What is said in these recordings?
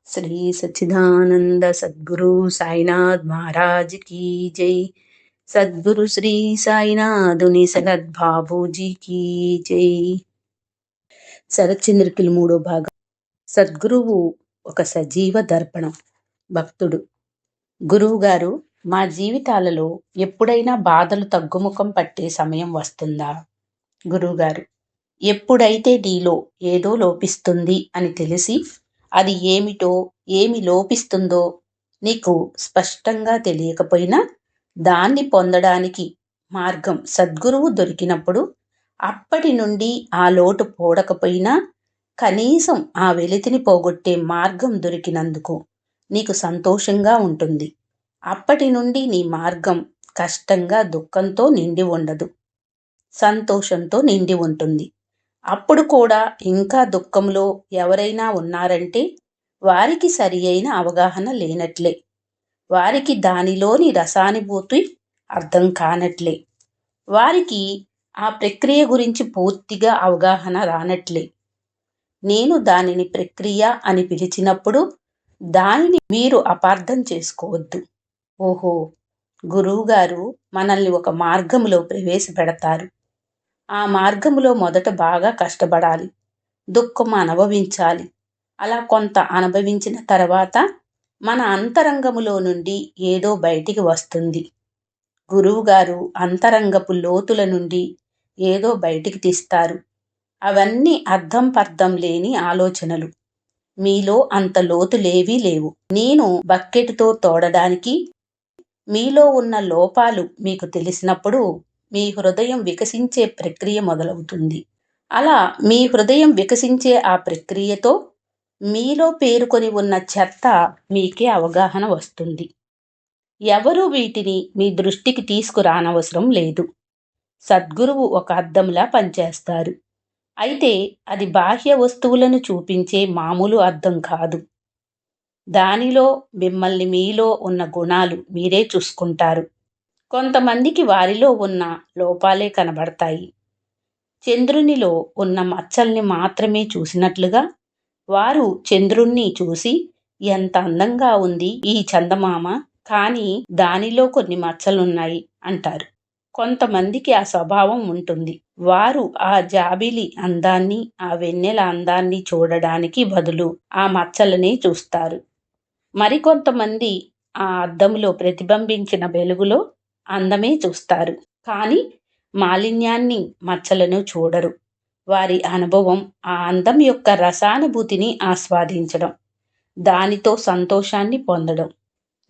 శ్రీ సచ్చిదానంద సద్గురు సాయినాథ్ మహారాజ్ की जय। సద్గురు శ్రీ సాయినాథుని సగద్బాబూజీకి జై। శరత్చంద్రికలు 3వ భాగం। సద్గురువు ఒక సజీవ దర్పణం। భక్తుడు: గురువుగారు, మా జీవితాలలో ఎప్పుడైనా బాధలు తగ్గుముఖం పట్టే సమయం వస్తుందా? గురువుగారు: ఎప్పుడైతే నీలో ఏదో లోపిస్తుంది అని తెలిసి అది ఏమిటో, ఏమి లోపిస్తుందో నీకు స్పష్టంగా తెలియకపోయినా దాన్ని పొందడానికి మార్గం సద్గురువు దొరికినప్పుడు అప్పటి నుండి ఆ లోటు పోడకపోయినా కనీసం ఆ వెలితిని పోగొట్టే మార్గం దొరికినందుకు నీకు సంతోషంగా ఉంటుంది. అప్పటి నుండి నీ మార్గం కష్టంగా, దుఃఖంతో నిండి ఉండదు, సంతోషంతో నిండి ఉంటుంది. అప్పుడు కూడా ఇంకా దుఃఖంలో ఎవరైనా ఉన్నారంటే వారికి సరి అయిన అవగాహన లేనట్లే, వారికి దానిలోని రసానుభూతి అర్థం కానట్లే, వారికి ఆ ప్రక్రియ గురించి పూర్తిగా అవగాహన రానట్లే. నేను దానిని ప్రక్రియ అని పిలిచినప్పుడు దానిని మీరు అపార్థం చేసుకోవద్దు. ఓహో, గురువుగారు మనల్ని ఒక మార్గంలో ప్రవేశపెడతారు. ఆ మార్గంలో మొదట బాగా కష్టపడాలి, దుఃఖం అనుభవించాలి. అలా కొంత అనుభవించిన తర్వాత మన అంతరంగములో నుండి ఏదో బయటికి వస్తుంది. గురువుగారు అంతరంగపు లోతుల నుండి ఏదో బయటికి తీస్తారు. అవన్నీ అర్థం పర్థం లేని ఆలోచనలు. మీలో అంత లోతులేవీ లేవు. నేను బకెట్తో తోడడానికి మీలో ఉన్న లోపాలు మీకు తెలిసినప్పుడు మీ హృదయం వికసించే ప్రక్రియ మొదలవుతుంది. అలా మీ హృదయం వికసించే ఆ ప్రక్రియతో మీలో పేరుకొని ఉన్న చెత్త మీకే అవగాహన వస్తుంది. ఎవరూ వీటిని మీ దృష్టికి తీసుకురానవసరం లేదు. సద్గురువు ఒక అద్దంలా పనిచేస్తారు. అయితే అది బాహ్య వస్తువులను చూపించే మామూలు అద్దం కాదు. దానిలో మిమ్మల్ని, మీలో ఉన్న గుణాలు మీరే చూసుకుంటారు. కొంతమందికి వారిలో ఉన్న లోపాలే కనబడతాయి. చంద్రునిలో ఉన్న మచ్చల్ని మాత్రమే చూసినట్లుగా వారు చంద్రుణ్ణి చూసి ఎంత అందంగా ఉంది ఈ చందమామ, కానీ దానిలో కొన్ని మచ్చలున్నాయి అంటారు. కొంతమందికి ఆ స్వభావం ఉంటుంది. వారు ఆ జాబిలి అందాన్ని, ఆ వెన్నెల అందాన్ని చూడడానికి బదులు ఆ మచ్చలనే చూస్తారు. మరికొంతమంది ఆ అద్దంలో ప్రతిబింబించిన వెలుగులో అందమే చూస్తారు, కానీ మాలిన్యాన్ని, మచ్చలను చూడరు. వారి అనుభవం ఆ అందం యొక్క రసానుభూతిని ఆస్వాదించడం, దానితో సంతోషాన్ని పొందడం.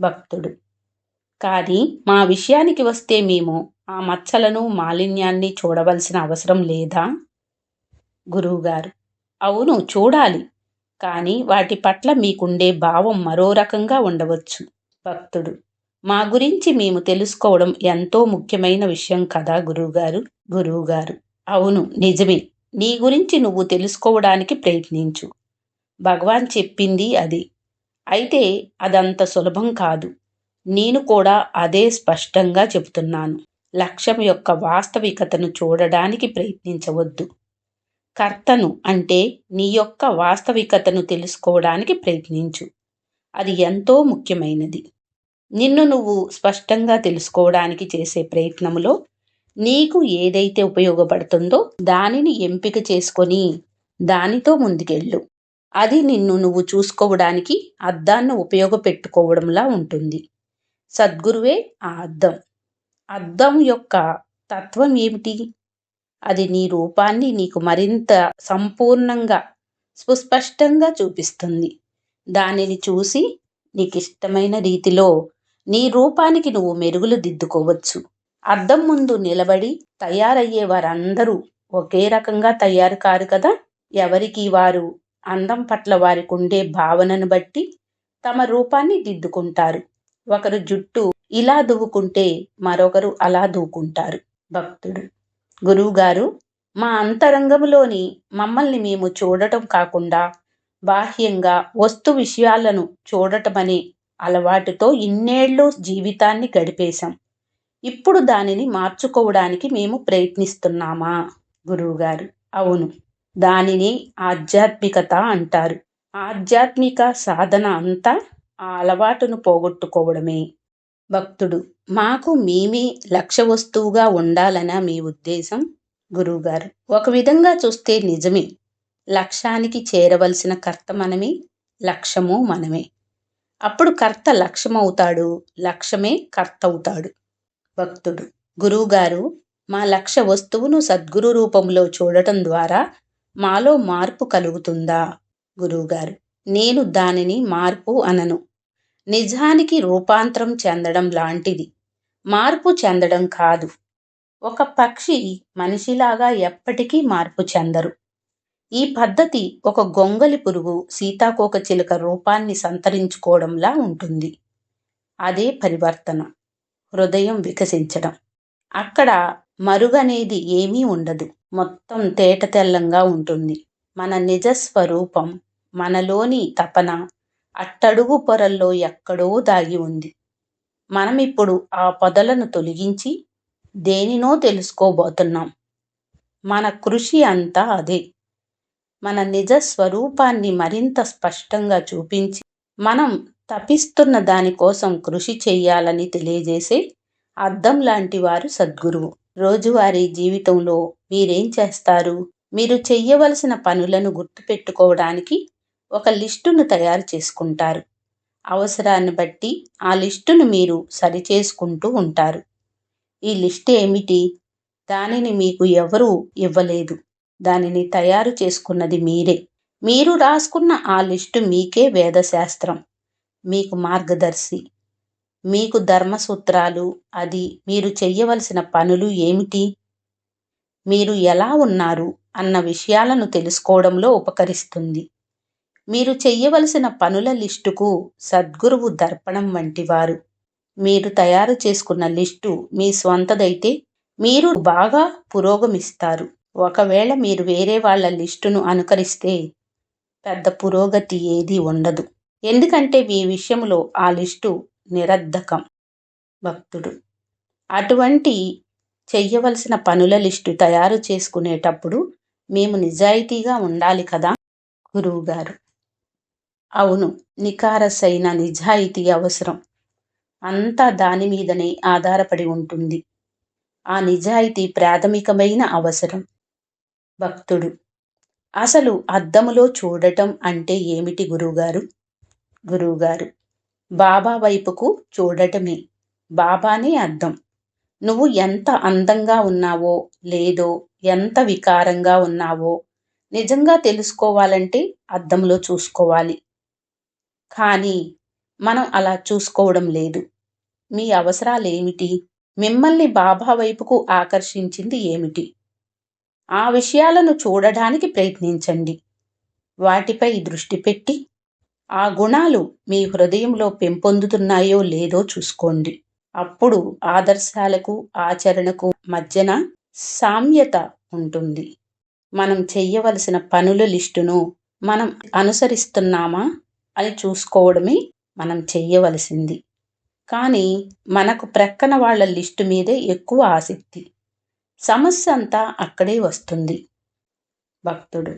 భక్తుడు: కానీ మా విషయానికి వస్తే మేము ఆ మచ్చలను, మాలిన్యాన్ని చూడవలసిన అవసరం లేదా? గురువుగారు: అవును, చూడాలి. కానీ వాటి పట్ల మీకుండే భావం మరో రకంగా ఉండవచ్చు. భక్తుడు: మా గురించి మేము తెలుసుకోవడం ఎంతో ముఖ్యమైన విషయం కదా గురువుగారు. గురువుగారు: అవును, నిజమే. నీ గురించి నువ్వు తెలుసుకోవడానికి ప్రయత్నించు. భగవాన్ చెప్పింది అది. అయితే అదంత సులభం కాదు. నేను కూడా అదే స్పష్టంగా చెబుతున్నాను. లక్ష్యం యొక్క వాస్తవికతను చూడడానికి ప్రయత్నించవద్దు. కర్తను, అంటే నీ యొక్క వాస్తవికతను తెలుసుకోవడానికి ప్రయత్నించు. అది ఎంతో ముఖ్యమైనది. నిన్ను నువ్వు స్పష్టంగా తెలుసుకోవడానికి చేసే ప్రయత్నంలో నీకు ఏదైతే ఉపయోగపడుతుందో దానిని ఎంపిక చేసుకొని దానితో ముందుకెళ్ళు. అది నిన్ను నువ్వు చూసుకోవడానికి అద్దాన్ని ఉపయోగపెట్టుకోవడంలా ఉంటుంది. సద్గురువే ఆ అద్దం. అద్దం యొక్క తత్వం ఏమిటి? అది నీ రూపాన్ని నీకు మరింత సంపూర్ణంగా, సుస్పష్టంగా చూపిస్తుంది. దానిని చూసి నీకిష్టమైన రీతిలో నీ రూపానికి నువ్వు మెరుగులు దిద్దుకోవచ్చు. అద్దం ముందు నిలబడి తయారయ్యే వారందరూ ఒకే రకంగా తయారు కారు కదా. ఎవరికి వారు అందం పట్ల వారికి ఉండే భావనను బట్టి తమ రూపాన్ని దిద్దుకుంటారు. ఒకరు జుట్టు ఇలా దువ్వుకుంటే మరొకరు అలా దువ్వుకుంటారు. భక్తుడు: గురువుగారు, మా అంతరంగంలోని మమ్మల్ని మేము చూడటం కాకుండా బాహ్యంగా వస్తు విషయాలను చూడటమనే అలవాటుతో ఇన్నేళ్ళు జీవితాన్ని గడిపేశాం. ఇప్పుడు దానిని మార్చుకోవడానికి మేము ప్రయత్నిస్తున్నామా? గురువుగారు: అవును, దానిని ఆధ్యాత్మికత అంటారు. ఆధ్యాత్మిక సాధన అంతా ఆ అలవాటును పోగొట్టుకోవడమే. భక్తుడు: మాకు మేమే లక్ష్య వస్తువుగా ఉండాలనా మీ ఉద్దేశం? గురువుగారు: ఒక విధంగా చూస్తే నిజమే. లక్ష్యానికి చేరవలసిన కర్త మనమే, లక్ష్యము మనమే. అప్పుడు కర్త లక్ష్యమవుతాడు, లక్ష్యమే కర్త అవుతాడు. భక్తుడు: గురువుగారు, మా లక్ష్య వస్తువును సద్గురు రూపంలో చూడటం ద్వారా మాలో మార్పు కలుగుతుందా? గురువుగారు: నేను దానిని మార్పు అనను. నిజానికి రూపాంతరం చెందడం లాంటిది, మార్పు చెందడం కాదు. ఒక పక్షి మనిషిలాగా ఎప్పటికీ మార్పు చెందరు. ఈ పద్ధతి ఒక గొంగలి పురుగు సీతాకోకచిలుక రూపాన్ని సంతరించుకోవడంలా ఉంటుంది. అదే పరివర్తన, హృదయం వికసించడం. అక్కడ మరుగనేది ఏమీ ఉండదు, మొత్తం తేటతెల్లంగా ఉంటుంది. మన నిజ స్వరూపం, మనలోని తపన అట్టడుగు పొరల్లో ఎక్కడో దాగి ఉంది. మనమిప్పుడు ఆ పొదలను తొలగించి దేనినో తెలుసుకోబోతున్నాం. మన కృషి అంతా అదే. మన నిజ స్వరూపాన్ని మరింత స్పష్టంగా చూపించి మనం తపిస్తున్న దానికోసం కృషి చెయ్యాలని తెలియజేసే అద్దం లాంటి వారు సద్గురువు. రోజువారీ జీవితంలో మీరేం చేస్తారు? మీరు చెయ్యవలసిన పనులను గుర్తుపెట్టుకోవడానికి ఒక లిస్టును తయారు చేసుకుంటారు. అవసరాన్ని బట్టి ఆ లిస్టును మీరు సరిచేసుకుంటూ ఉంటారు. ఈ లిస్ట్ ఏమిటి? దానిని మీకు ఎవరూ ఇవ్వలేదు. దానిని తయారు చేసుకున్నది మీరే. మీరు రాసుకున్న ఆ లిస్టు మీకే వేదశాస్త్రం, మీకు మార్గదర్శి, మీకు ధర్మసూత్రాలు. అది మీరు చెయ్యవలసిన పనులు ఏమిటి, మీరు ఎలా ఉన్నారు అన్న విషయాలను తెలుసుకోవడంలో ఉపకరిస్తుంది. మీరు చెయ్యవలసిన పనుల లిస్టుకు సద్గురువు దర్పణం వంటివారు. మీరు తయారు చేసుకున్న లిస్టు మీ స్వంతదైతే మీరు బాగా పురోగమిస్తారు. ఒకవేళ మీరు వేరే వాళ్ళ లిస్టును అనుకరిస్తే పెద్ద పురోగతి ఏదీ ఉండదు. ఎందుకంటే మీ విషయంలో ఆ లిస్టు నిరర్ధకం. భక్తుడు: అటువంటి చెయ్యవలసిన పనుల లిస్టు తయారు చేసుకునేటప్పుడు మేము నిజాయితీగా ఉండాలి కదా? గురువుగారు: అవును, నికారసైన నిజాయితీ అవసరం. అంతా దాని మీదనే ఆధారపడి ఉంటుంది. ఆ నిజాయితీ ప్రాథమికమైన అవసరం. భక్తుడు: అసలు అద్దములో చూడటం అంటే ఏమిటి గురువుగారు? గురువుగారు: బాబా వైపుకు చూడటమే. బాబానే అద్దం. నువ్వు ఎంత అందంగా ఉన్నావో లేదో, ఎంత వికారంగా ఉన్నావో నిజంగా తెలుసుకోవాలంటే అద్దంలో చూసుకోవాలి. కానీ మనం అలా చూసుకోవడం లేదు. మీ అవసరాలేమిటి? మిమ్మల్ని బాబా వైపుకు ఆకర్షించింది ఏమిటి? ఆ విషయాలను చూడడానికి ప్రయత్నించండి. వాటిపై దృష్టి పెట్టి ఆ గుణాలు మీ హృదయంలో పెంపొందుతున్నాయో లేదో చూసుకోండి. అప్పుడు ఆదర్శాలకు ఆచరణకు మధ్యన సామ్యత ఉంటుంది. మనం చెయ్యవలసిన పనుల లిస్టును మనం అనుసరిస్తున్నామా అని చూసుకోవడమే మనం చెయ్యవలసింది. కానీ మనకు ప్రక్కన వాళ్ళ లిస్టు మీదే ఎక్కువ ఆసక్తి. సమస్య అంతా అక్కడే వస్తుంది. భక్తుడు: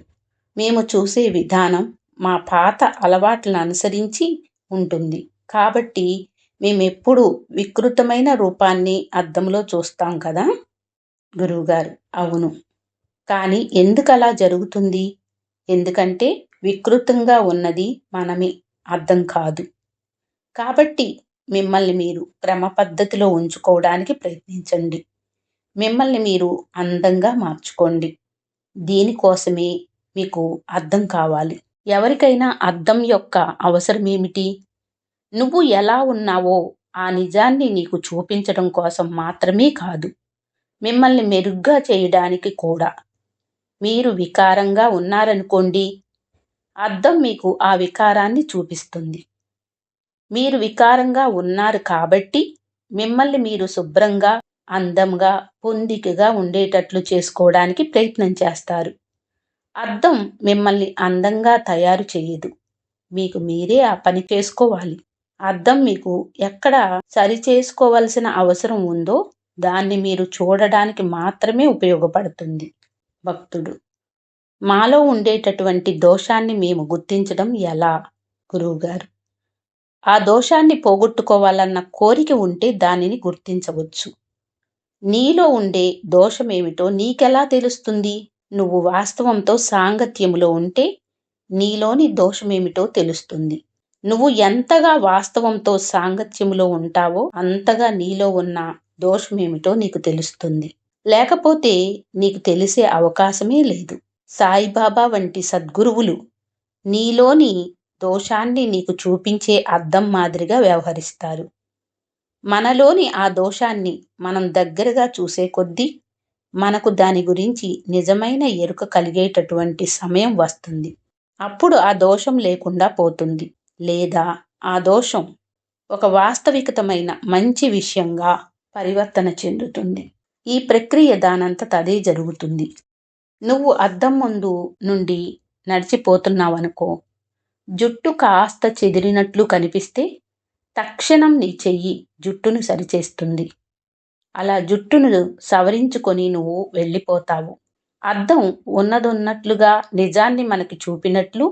మేము చూసే విధానం మా పాత అలవాట్లను అనుసరించి ఉంటుంది. కాబట్టి మేమెప్పుడు వికృతమైన రూపాన్ని అద్దంలో చూస్తాం కదా? గురువుగారు: అవును. కానీ ఎందుకు అలా జరుగుతుంది? ఎందుకంటే వికృతంగా ఉన్నది మనమే, అద్దం కాదు. కాబట్టి మిమ్మల్ని మీరు క్రమ పద్ధతిలో ఉంచుకోవడానికి ప్రయత్నించండి. మిమ్మల్ని మీరు అందంగా మార్చుకోండి. దీనికోసమే మీకు అద్దం కావాలి. ఎవరికైనా అద్దం యొక్క అవసరం ఏమిటి? నువ్వు ఎలా ఉన్నావో ఆ నిజాన్ని నీకు చూపించడం కోసం మాత్రమే కాదు, మిమ్మల్ని మెరుగ్గా చేయడానికి కూడా. మీరు వికారంగా ఉన్నారనుకోండి, అద్దం మీకు ఆ వికారాన్ని చూపిస్తుంది. మీరు వికారంగా ఉన్నారు కాబట్టి మిమ్మల్ని మీరు శుభ్రంగా, అందంగా, పొందికగా ఉండేటట్లు చేసుకోవడానికి ప్రయత్నం చేస్తారు. అద్దం మిమ్మల్ని అందంగా తయారు చేయదు. మీకు మీరే ఆ పని చేసుకోవాలి. అద్దం మీకు ఎక్కడ సరిచేసుకోవలసిన అవసరం ఉందో దాన్ని మీరు చూడడానికి మాత్రమే ఉపయోగపడుతుంది. భక్తుడు: మాలో ఉండేటటువంటి దోషాన్ని మేము గుర్తించడం ఎలా గురువుగారు? ఆ దోషాన్ని పోగొట్టుకోవాలన్న కోరిక ఉంటే దానిని గుర్తించవచ్చు. నీలో ఉండే దోషమేమిటో నీకెలా తెలుస్తుంది? నువ్వు వాస్తవంతో సాంగత్యములో ఉంటే నీలోని దోషమేమిటో తెలుస్తుంది. నువ్వు ఎంతగా వాస్తవంతో సాంగత్యములో ఉంటావో అంతగా నీలో ఉన్న దోషమేమిటో నీకు తెలుస్తుంది. లేకపోతే నీకు తెలిసే అవకాశమే లేదు. సాయిబాబా వంటి సద్గురువులు నీలోని దోషాన్ని నీకు చూపించే అద్దం మాదిరిగా వ్యవహరిస్తారు. మనలోని ఆ దోషాన్ని మనం దగ్గరగా చూసే కొద్దీ మనకు దాని గురించి నిజమైన ఎరుక కలిగేటటువంటి సమయం వస్తుంది. అప్పుడు ఆ దోషం లేకుండా పోతుంది. లేదా ఆ దోషం ఒక వాస్తవికతమైన మంచి విషయంగా పరివర్తన చెందుతుంది. ఈ ప్రక్రియ దానంతట అదే జరుగుతుంది. నువ్వు అద్దం ముందు నుండి నడిచిపోతున్నావనుకో, జుట్టు కాస్త చెదిరినట్లు కనిపిస్తే తక్షణం నీ చెయ్యి జుట్టును సరిచేస్తుంది. అలా జుట్టును సవరించుకొని నువ్వు వెళ్ళిపోతావు. అద్దం ఉన్నదున్నట్లుగా నిజాన్ని మనకి చూపినట్లు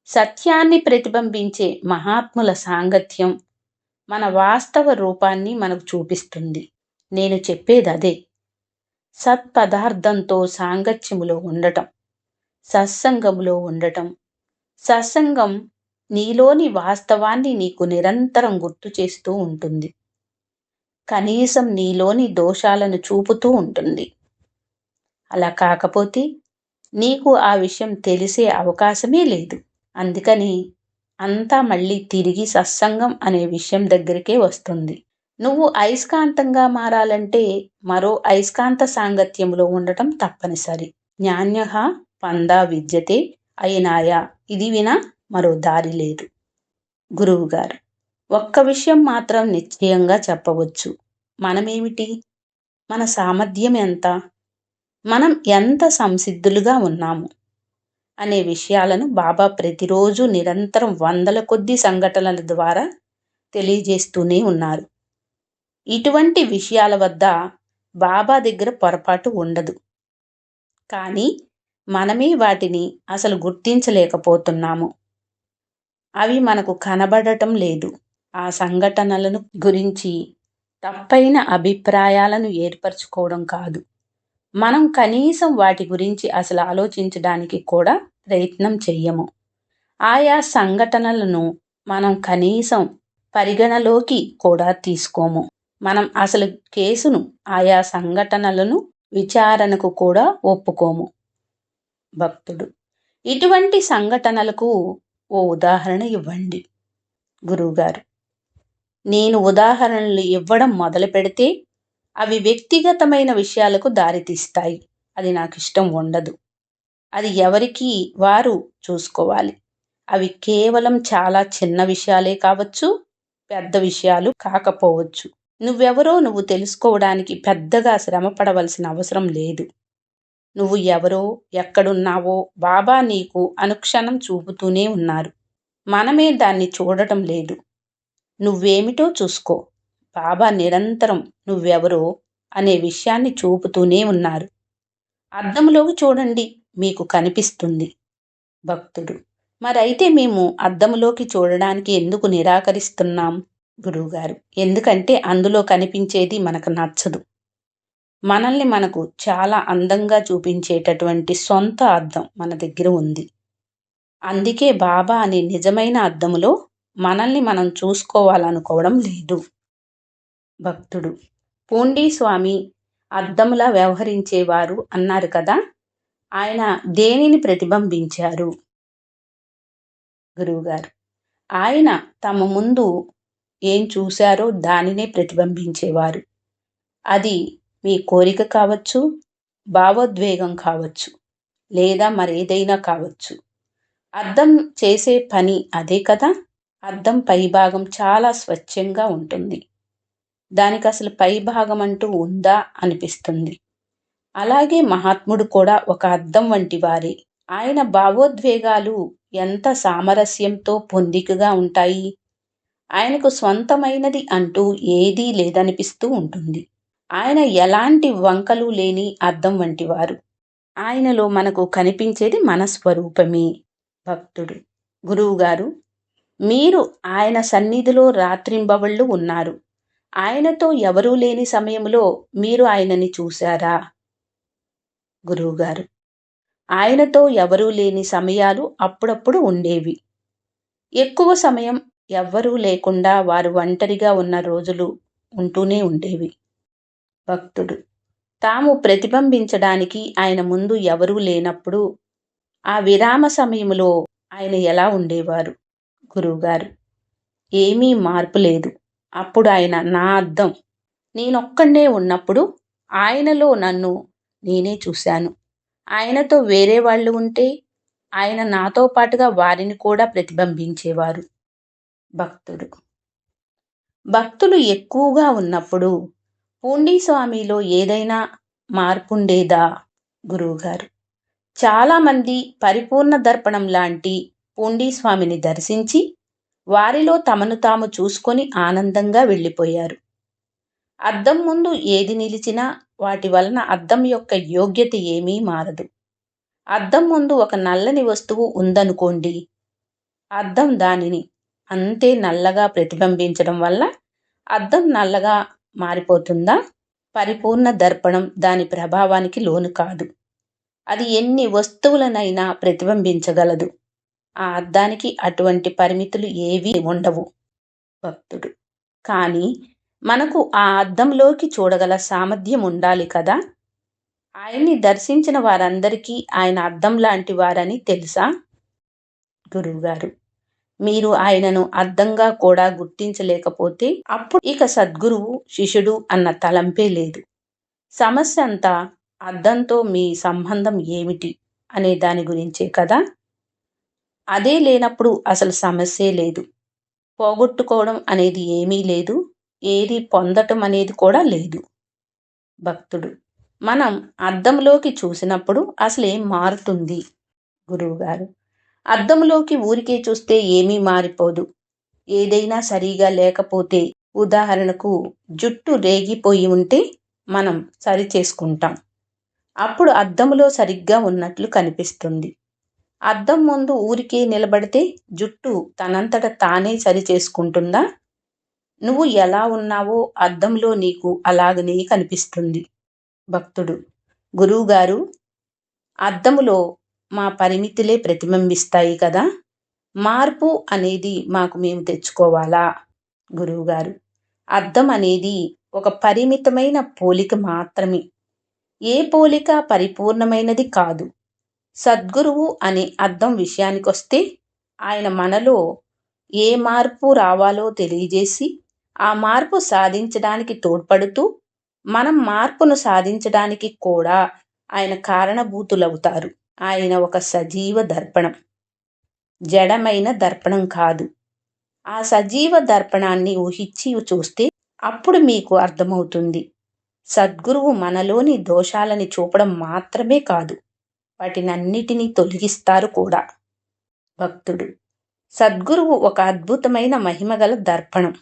సత్యాన్ని ప్రతిబింబించే మహాత్ముల సాంగత్యం మన వాస్తవ రూపాన్ని మనకు చూపిస్తుంది. నేను చెప్పేది అదే. సత్పదార్థంతో సాంగత్యములో ఉండటం, సత్సంగములో ఉండటం. సత్సంగం నీలోని వాస్తవాన్ని నీకు నిరంతరం గుర్తు చేస్తూ ఉంటుంది. కనీసం నీలోని దోషాలను చూపుతూ ఉంటుంది. అలా కాకపోతే నీకు ఆ విషయం తెలిసే అవకాశమే లేదు. అందుకని అంతా మళ్ళీ తిరిగి సత్సంగం అనే విషయం దగ్గరికే వస్తుంది. నువ్వు అయస్కాంతంగా మారాలంటే మరో అయస్కాంత సాంగత్యంలో ఉండటం తప్పనిసరి. జ్ఞాన్యః పందా విద్యతే అయినాయ, ఇది వినా మరో దారి లేదు. గురువుగారు, ఒక్క విషయం మాత్రం నిశ్చయంగా చెప్పవచ్చు. మనమేమిటి? మన సామర్థ్యం ఎంత? మనం ఎంత సంసిద్ధులుగా ఉన్నాము అనే విషయాలను బాబా ప్రతిరోజు నిరంతరం వందల కొద్ది సంఘటనల ద్వారా తెలియజేస్తూనే ఉన్నారు. ఇటువంటి విషయాల వద్ద బాబా దగ్గర పొరపాటు ఉండదు. కానీ మనమే వాటిని అసలు గుర్తించలేకపోతున్నాము. అవి మనకు కనబడటం లేదు. ఆ సంఘటనలను గురించి తప్పైన అభిప్రాయాలను ఏర్పరచుకోవడం కాదు, మనం కనీసం వాటి గురించి అసలు ఆలోచించడానికి కూడా ప్రయత్నం చెయ్యము. ఆయా సంఘటనలను మనం కనీసం పరిగణలోకి కూడా తీసుకోము. మనం అసలు కేసును, ఆయా సంఘటనలను విచారణకు కూడా ఒప్పుకోము. భక్తుడు, ఇటువంటి సంఘటనలకు ఓ ఉదాహరణ ఇవ్వండి. గురువుగారు, నేను ఉదాహరణలు ఇవ్వడం మొదలు పెడితే అవి వ్యక్తిగతమైన విషయాలకు దారితీస్తాయి. అది నాకు ఇష్టం ఉండదు. అది ఎవరికి వారు చూసుకోవాలి. అవి కేవలం చాలా చిన్న విషయాలే కావచ్చు, పెద్ద విషయాలు కాకపోవచ్చు. నువ్వెవరో నువ్వు తెలుసుకోవడానికి పెద్దగా శ్రమ పడవలసిన అవసరం లేదు. నువ్వు ఎవరో, ఎక్కడున్నావో బాబా నీకు అనుక్షణం చూపుతూనే ఉన్నారు. మనమే దాన్ని చూడటం లేదు. నువ్వేమిటో చూసుకో. బాబా నిరంతరం నువ్వెవరో అనే విషయాన్ని చూపుతూనే ఉన్నారు. అద్దంలోకి చూడండి, మీకు కనిపిస్తుంది. భక్తుడు, మరైతే మేము అద్దంలోకి చూడడానికి ఎందుకు నిరాకరిస్తున్నాం? గురువుగారు, ఎందుకంటే అందులో కనిపించేది మనకు నచ్చదు. మనల్ని మనకు చాలా అందంగా చూపించేటటువంటి సొంత అద్దం మన దగ్గర ఉంది. అందుకే బాబా అనే నిజమైన అద్దములో మనల్ని మనం చూసుకోవాలనుకోవడం లేదు. భక్తుడు, పూండీ స్వామి అద్దంలా వ్యవహరించేవారు అన్నారు కదా, ఆయన దేనిని ప్రతిబింబించారు? గురువుగారు, ఆయన తమ ముందు ఏం చూశారో దానినే ప్రతిబింబించేవారు. అది మీ కోరిక కావచ్చు, భావోద్వేగం కావచ్చు, లేదా మరేదైనా కావచ్చు. అద్దం చేసే పని అదే కదా. అద్దం పైభాగం చాలా స్వచ్ఛంగా ఉంటుంది. దానికి అసలు పైభాగం అంటూ ఉందా అనిపిస్తుంది. అలాగే మహాత్ముడు కూడా ఒక అద్దం వంటి వారే. ఆయన భావోద్వేగాలు ఎంత సామరస్యంతో పొందికగా ఉంటాయి. ఆయనకు స్వంతమైనది అంటూ ఏదీ లేదనిపిస్తూ ఉంటుంది. ఆయన ఎలాంటి వంకలు లేని అద్దం వంటివారు. ఆయనలో మనకు కనిపించేది మన స్వరూపమే. భక్తుడు: గురువుగారు, మీరు ఆయన సన్నిధిలో రాత్రింబవళ్ళు ఉన్నారు. ఆయనతో ఎవరూ లేని సమయంలో మీరు ఆయనని చూశారా? గురువుగారు: ఆయనతో ఎవరూ లేని సమయాలు అప్పుడప్పుడు ఉండేవి. ఎక్కువ సమయం ఎవ్వరూ లేకుండా వారు ఒంటరిగా ఉన్న రోజులు ఉంటూనే ఉండేవి. భక్తుడు: తాము ప్రతిబింబించడానికి ఆయన ముందు ఎవరూ లేనప్పుడు ఆ విరామ సమయంలో ఆయన ఎలా ఉండేవారు? గురువుగారు: ఏమీ మార్పు లేదు. అప్పుడు ఆయన నా అద్దం. నేనొక్కడే ఉన్నప్పుడు ఆయనలో నన్ను నేనే చూశాను. ఆయనతో వేరే వాళ్ళు ఉంటే ఆయన నాతో పాటుగా వారిని కూడా ప్రతిబింబించేవారు. భక్తుడు: భక్తులు ఎక్కువగా ఉన్నప్పుడు పూండీ స్వామిలో ఏదైనా మార్పుండేదా? గురువుగారు: చాలామంది పరిపూర్ణ దర్పణం లాంటి పూండీ స్వామిని దర్శించి వారిలో తమను తాము చూసుకొని ఆనందంగా వెళ్ళిపోయారు. అద్దం ముందు ఏది నిలిచినా వాటి వలన అద్దం యొక్క యోగ్యత ఏమీ మారదు. అద్దం ముందు ఒక నల్లని వస్తువు ఉందనుకోండి, అద్దం దానిని అంతే నల్లగా ప్రతిబింబించడం వల్ల అద్దం నల్లగా మారిపోతుందా? పరిపూర్ణ దర్పణం దాని ప్రభావానికి లోను కాదు. అది ఎన్ని వస్తువులనైనా ప్రతిబింబించగలదు. ఆ అద్దానికి అటువంటి పరిమితులు ఏవీ ఉండవు. భక్తుడు: కానీ మనకు ఆ అద్దంలోకి చూడగల సామర్థ్యం ఉండాలి కదా? ఆయన్ని దర్శించిన వారందరికీ ఆయన అద్దం లాంటి వారని తెలుసా? గురువుగారు: మీరు ఆయనను అద్దంగా కూడా గుర్తించలేకపోతే అప్పుడు ఇక సద్గురువు శిష్యుడు అన్న తలంపే లేదు. సమస్య అంతా అద్దంతో మీ సంబంధం ఏమిటి అనే దాని గురించే కదా? అదే లేనప్పుడు అసలు సమస్యే లేదు. పోగొట్టుకోవడం అనేది ఏమీ లేదు. ఏది పొందటం అనేది కూడా లేదు. భక్తుడు: మనం అద్దంలోకి చూసినప్పుడు అసలు ఏం మారుతుంది? గురువుగారు: అద్దంలోకి ఊరికే చూస్తే ఏమీ మారిపోదు. ఏదైనా సరిగా లేకపోతే, ఉదాహరణకు జుట్టు రేగిపోయి ఉంటే మనం సరి చేసుకుంటాం. అప్పుడు అద్దంలో సరిగ్గా ఉన్నట్లు కనిపిస్తుంది. అద్దం ముందు ఊరికే నిలబడితే జుట్టు తనంతట తానే సరి చేసుకుంటుందా? నువ్వు ఎలా ఉన్నావో అద్దంలో నీకు అలాగనే కనిపిస్తుంది. భక్తుడు: గురువుగారు, అద్దములో మా పరిమితులే ప్రతిబింబిస్తాయి కదా? మార్పు అనేది మాకు మేము తెచ్చుకోవాలా? గురువుగారు: అద్దం అనేది ఒక పరిమితమైన పోలిక మాత్రమే. ఏ పోలిక పరిపూర్ణమైనది కాదు. సద్గురువు అనే అద్దం విషయానికొస్తే ఆయన మనలో ఏ మార్పు రావాలో తెలియజేసి ఆ మార్పు సాధించడానికి తోడ్పడుతూ మనం మార్పును సాధించడానికి కూడా ఆయన కారణభూతులవుతారు. ఆయన ఒక సజీవ దర్పణం, జడమైన దర్పణం కాదు. ఆ సజీవ దర్పణాన్ని ఊహించి చూస్తే అప్పుడు మీకు అర్థమవుతుంది. సద్గురువు మనలోని దోషాలని చూపడం మాత్రమే కాదు, వాటినన్నిటినీ తొలగిస్తారు కూడా. భక్తుడు: సద్గురువు ఒక అద్భుతమైన మహిమగల దర్పణం.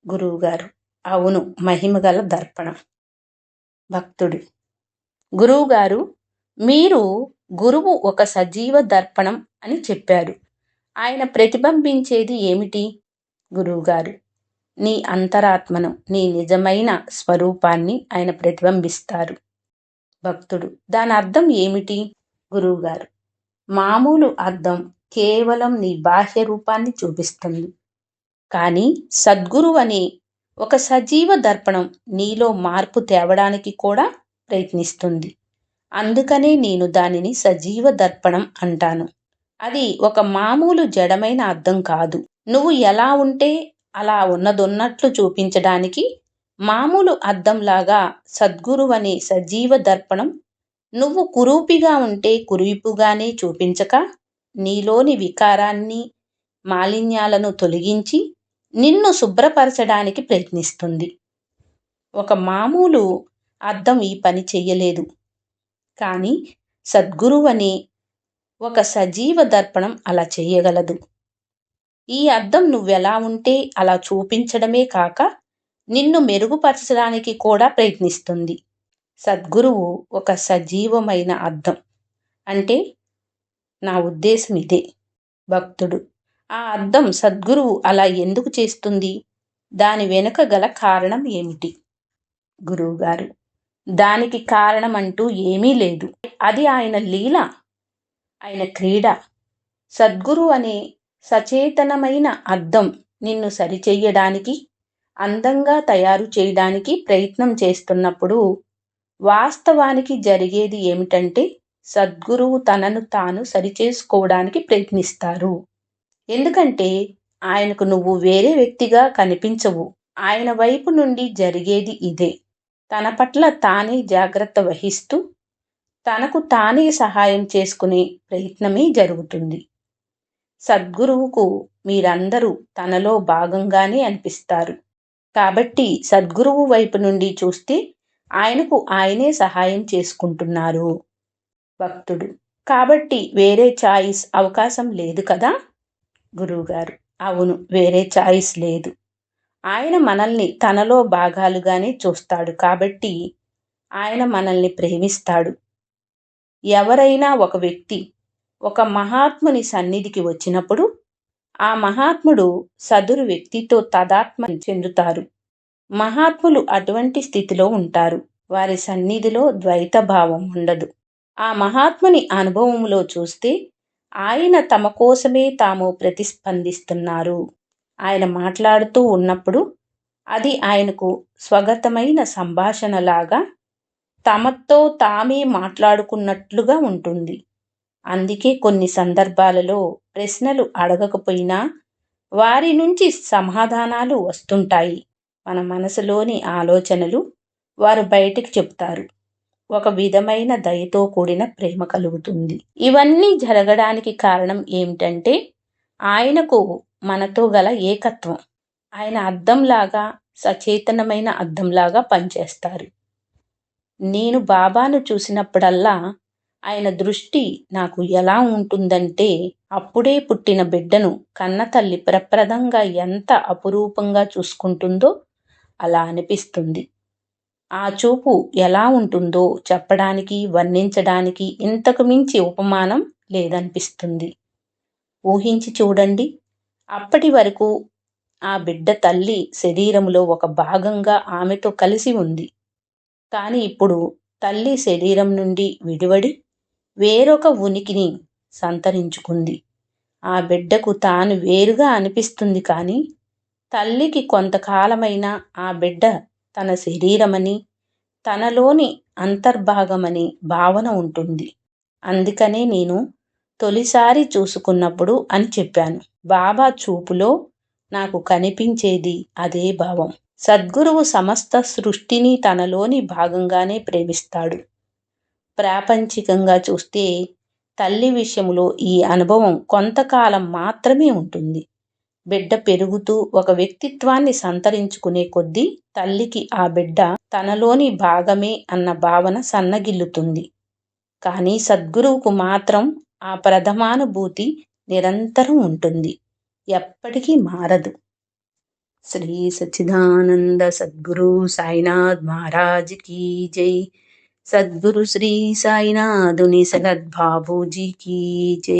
గురువుగారు: అవును, మహిమగల దర్పణం. భక్తుడు: గురువుగారు, మీరు గురువు ఒక సజీవ దర్పణం అని చెప్పారు. ఆయన ప్రతిబింబించేది ఏమిటి? గురువుగారు: నీ అంతరాత్మను, నీ నిజమైన స్వరూపాన్ని ఆయన ప్రతిబింబిస్తారు. భక్తుడు: దాని అర్థం ఏమిటి? గురువుగారు: మామూలు అద్దం కేవలం నీ బాహ్య రూపాన్ని చూపిస్తుంది. కానీ సద్గురువు అనే ఒక సజీవ దర్పణం నీలో మార్పు తేవడానికి కూడా ప్రయత్నిస్తుంది. అందుకనే నేను దానిని సజీవ దర్పణం అంటాను. అది ఒక మామూలు జడమైన అద్దం కాదు. నువ్వు ఎలా ఉంటే అలా ఉన్నదొన్నట్లు చూపించడానికి మామూలు అద్దంలాగా సద్గురువు అనే సజీవ దర్పణం నువ్వు కురూపిగా ఉంటే కురూపుగానే చూపించక నీలోని వికారాన్ని, మాలిన్యాలను తొలగించి నిన్ను శుభ్రపరచడానికి ప్రయత్నిస్తుంది. ఒక మామూలు అద్దం ఈ పని చెయ్యలేదు. కానీ సద్గురువు అనే ఒక సజీవ దర్పణం అలా చేయగలదు. ఈ అద్దం నువ్వెలా ఉంటే అలా చూపించడమే కాక నిన్ను మెరుగుపరచడానికి కూడా ప్రయత్నిస్తుంది. సద్గురువు ఒక సజీవమైన అద్దం. అంటే నా ఉద్దేశం ఇదే. భక్తుడు ఆ అద్దం సద్గురువు అలా ఎందుకు చేస్తుంది? దాని వెనుక గల కారణం ఏమిటి? గురువుగారు: దానికి కారణం అంటూ ఏమీ లేదు. అది ఆయన లీల, ఆయన క్రీడ. సద్గురు అనే సచేతనమైన అద్దం నిన్ను సరిచెయ్యడానికి, అందంగా తయారు చేయడానికి ప్రయత్నం చేస్తున్నప్పుడు వాస్తవానికి జరిగేది ఏమిటంటే సద్గురువు తనను తాను సరిచేసుకోవడానికి ప్రయత్నిస్తారు. ఎందుకంటే ఆయనకు నువ్వు వేరే వ్యక్తిగా కనిపించవు. ఆయన వైపు నుండి జరిగేది ఇదే. తన పట్ల తానే జాగ్రత్త వహిస్తూ తనకు తానే సహాయం చేసుకునే ప్రయత్నమే జరుగుతుంది. సద్గురువుకు మీరందరూ తనలో భాగంగానే అనిపిస్తారు. కాబట్టి సద్గురువు వైపు నుండి చూస్తే ఆయనకు ఆయనే సహాయం చేసుకుంటున్నారు. భక్తుడు: కాబట్టి వేరే చాయిస్ అవకాశం లేదు కదా? గురువుగారు: అవును, వేరే చాయిస్ లేదు. ఆయన మనల్ని తనలో భాగాలుగానే చూస్తాడు కాబట్టి ఆయన మనల్ని ప్రేమిస్తాడు. ఎవరైనా ఒక వ్యక్తి ఒక మహాత్ముని సన్నిధికి వచ్చినప్పుడు ఆ మహాత్ముడు సదురు వ్యక్తితో తాదాత్మ్యం చెందుతారు. మహాత్ములు అటువంటి స్థితిలో ఉంటారు. వారి సన్నిధిలో ద్వైత భావం ఉండదు. ఆ మహాత్ముని అనుభవములో చూస్తే ఆయన తమ కోసమే తాము ప్రతిస్పందిస్తున్నారు. ఆయన మాట్లాడుతూ ఉన్నప్పుడు అది ఆయనకు స్వగతమైన సంభాషణలాగా తమతో తామే మాట్లాడుకున్నట్లుగా ఉంటుంది. అందుకే కొన్ని సందర్భాలలో ప్రశ్నలు అడగకపోయినా వారి నుంచి సమాధానాలు వస్తుంటాయి. మన మనసులోని ఆలోచనలు వారు బయటికి చెప్తారు. ఒక విధమైన దయతో కూడిన ప్రేమ కలుగుతుంది. ఇవన్నీ జరగడానికి కారణం ఏమిటంటే ఆయనకు మనతో గల ఏకత్వం. ఆయన అద్దంలాగా, సచేతనమైన అద్దంలాగా పనిచేస్తారు. నేను బాబాను చూసినప్పుడల్లా ఆయన దృష్టి నాకు ఎలా ఉంటుందంటే అప్పుడే పుట్టిన బిడ్డను కన్నతల్లి ప్రప్రదంగా ఎంత అపురూపంగా చూసుకుంటుందో అలా అనిపిస్తుంది. ఆ చూపు ఎలా ఉంటుందో చెప్పడానికి, వర్ణించడానికి ఇంతకు మించి ఉపమానం లేదనిపిస్తుంది. ఊహించి చూడండి. అప్పటి వరకు ఆ బిడ్డ తల్లి శరీరంలో ఒక భాగంగా ఆమెతో కలిసి ఉంది. కానీ ఇప్పుడు తల్లి శరీరం నుండి విడివడి వేరొక ఉనికిని సంతరించుకుంది. ఆ బిడ్డకు తాను వేరుగా అనిపిస్తుంది. కానీ తల్లికి కొంతకాలమైనా ఆ బిడ్డ తన శరీరమని, తనలోని అంతర్భాగమని భావన ఉంటుంది. అందుకనే నేను తొలిసారి చూసుకున్నప్పుడు అని చెప్పాను. బాబా చూపులో నాకు కనిపించేది అదే భావం. సద్గురువు సమస్త సృష్టిని తనలోని భాగంగానే ప్రేమిస్తాడు. ప్రాపంచికంగా చూస్తే తల్లి విషయంలో ఈ అనుభవం కొంతకాలం మాత్రమే ఉంటుంది. బిడ్డ పెరుగుతూ ఒక వ్యక్తిత్వాన్ని సంతరించుకునే కొద్దీ తల్లికి ఆ బిడ్డ తనలోని భాగమే అన్న భావన సన్నగిల్లుతుంది. కానీ సద్గురువుకు మాత్రం ఆ ప్రథమానుభూతి నిరంతరం ఉంటుంది, ఎప్పటికీ మారదు. శ్రీ సచ్చిదానంద సద్గురు సాయినాథ్ మహారాజ్ కీ జై. సద్గురు శ్రీ సాయినాథుని సగద్బాబూజీ కీ జై.